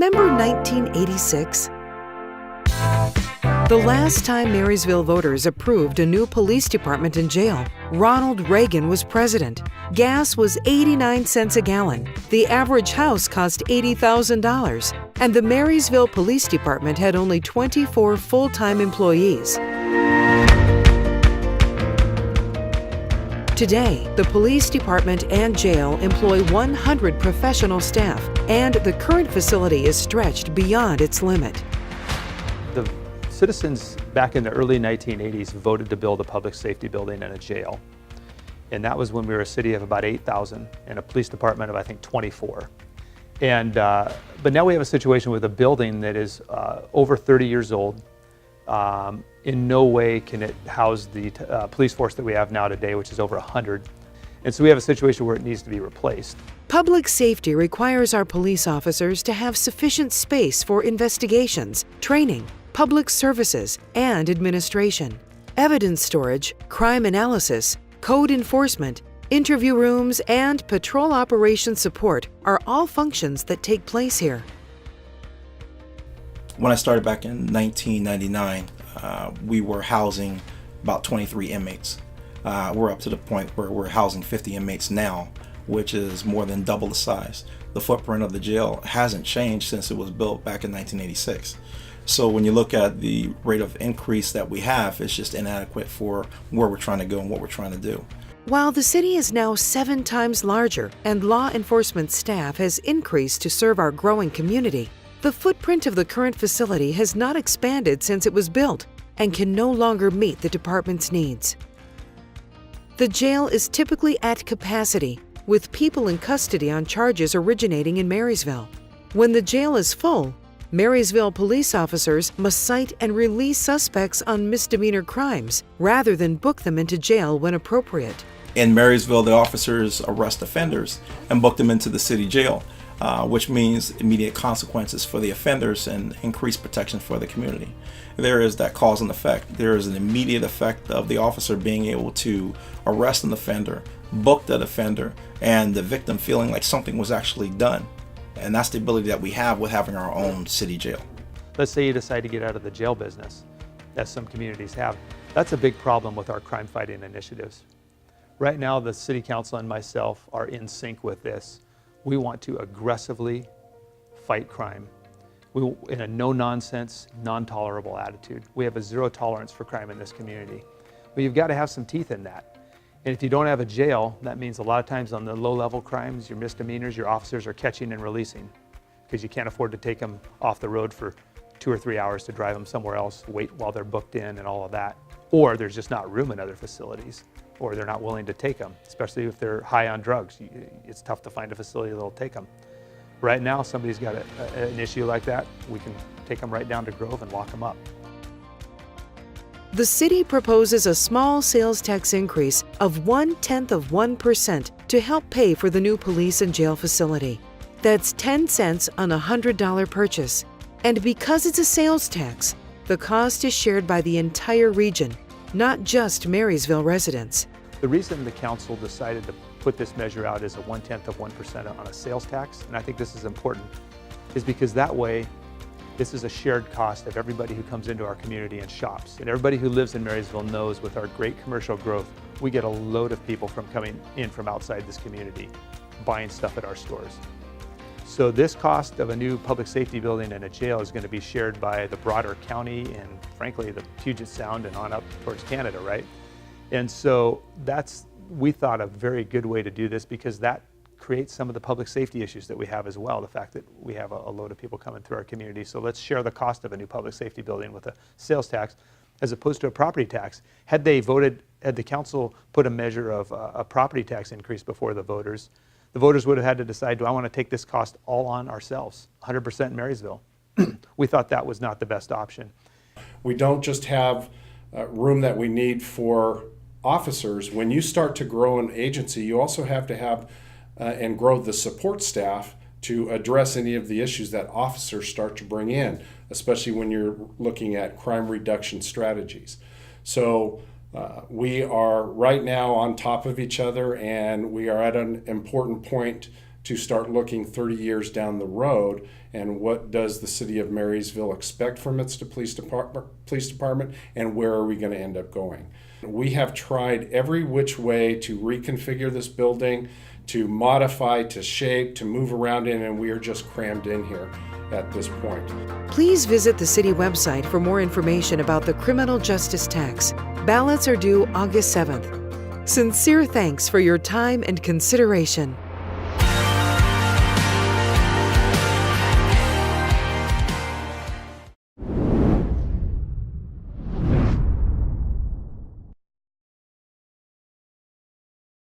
Remember 1986? The last time Marysville voters approved a new police department and jail, Ronald Reagan was president. Gas was 89 cents a gallon. The average house cost $80,000. And the Marysville Police Department had only 24 full-time employees. Today, the police department and jail employ 100 professional staff, and the current facility is stretched beyond its limit. The citizens back in the early 1980s voted to build a public safety building and a jail. And that was when we were a city of about 8,000 and a police department of, I think, 24. But now we have a situation with a building that is over 30 years old. In no way can it house the police force that we have now today, which is over 100. And so we have a situation where it needs to be replaced. Public safety requires our police officers to have sufficient space for investigations, training, public services, and administration. Evidence storage, crime analysis, code enforcement, interview rooms, and patrol operations support are all functions that take place here. When I started back in 1999, we were housing about 23 inmates. We're up to the point where we're housing 50 inmates now, which is more than double the size. The footprint of the jail hasn't changed since it was built back in 1986. So when you look at the rate of increase that we have, it's just inadequate for where we're trying to go and what we're trying to do. While the city is now 7 times larger and law enforcement staff has increased to serve our growing community, the footprint of the current facility has not expanded since it was built and can no longer meet the department's needs. The jail is typically at capacity, with people in custody on charges originating in Marysville. When the jail is full, Marysville police officers must cite and release suspects on misdemeanor crimes rather than book them into jail when appropriate. In Marysville, the officers arrest offenders and book them into the city jail, which means immediate consequences for the offenders and increased protection for the community. There is that cause and effect. There is an immediate effect of the officer being able to arrest an offender, book that offender, and the victim feeling like something was actually done. And that's the ability that we have with having our own city jail. Let's say you decide to get out of the jail business, as some communities have. That's a big problem with our crime fighting initiatives. Right now, the city council and myself are in sync with this. We want to aggressively fight crime in a no-nonsense, non-tolerable attitude. We have a zero tolerance for crime in this community. But you've got to have some teeth in that. And if you don't have a jail, that means a lot of times on the low-level crimes, your misdemeanors, your officers are catching and releasing because you can't afford to take them off the road for 2 or 3 hours to drive them somewhere else, wait while they're booked in and all of that. Or there's just not room in other facilities, or they're not willing to take them, especially if they're high on drugs. It's tough to find a facility that'll take them. Right now, somebody's got an issue like that, we can take them right down to Grove and lock them up. The city proposes a small sales tax increase of 0.1% to help pay for the new police and jail facility. That's 10 cents on a $100 purchase. And because it's a sales tax, the cost is shared by the entire region, not just Marysville residents. The reason the council decided to put this measure out as a 0.1% on a sales tax, and I think this is important, is because that way this is a shared cost of everybody who comes into our community and shops. And everybody who lives in Marysville knows with our great commercial growth, we get a load of people from coming in from outside this community, buying stuff at our stores. So this cost of a new public safety building and a jail is going to be shared by the broader county and frankly the Puget Sound and on up towards Canada, right? And so that's, we thought, a very good way to do this because that creates some of the public safety issues that we have as well, the fact that we have a load of people coming through our community. So let's share the cost of a new public safety building with a sales tax as opposed to a property tax. Had they voted, had the council put a measure of a property tax increase before the voters would have had to decide, do I want to take this cost all on ourselves, 100% in Marysville? We thought that was not the best option. We don't just have room that we need for officers. When you start to grow an agency, you also have to have and grow the support staff to address any of the issues that officers start to bring in, especially when you're looking at crime reduction strategies. So we are right now on top of each other, and we are at an important point to start looking 30 years down the road and what does the city of Marysville expect from its police department, and where are we going to end up going. We have tried every which way to reconfigure this building, to modify, to shape, to move around in, and we are just crammed in here at this point. Please visit the city website for more information about the criminal justice tax. Ballots are due August 7th. Sincere thanks for your time and consideration.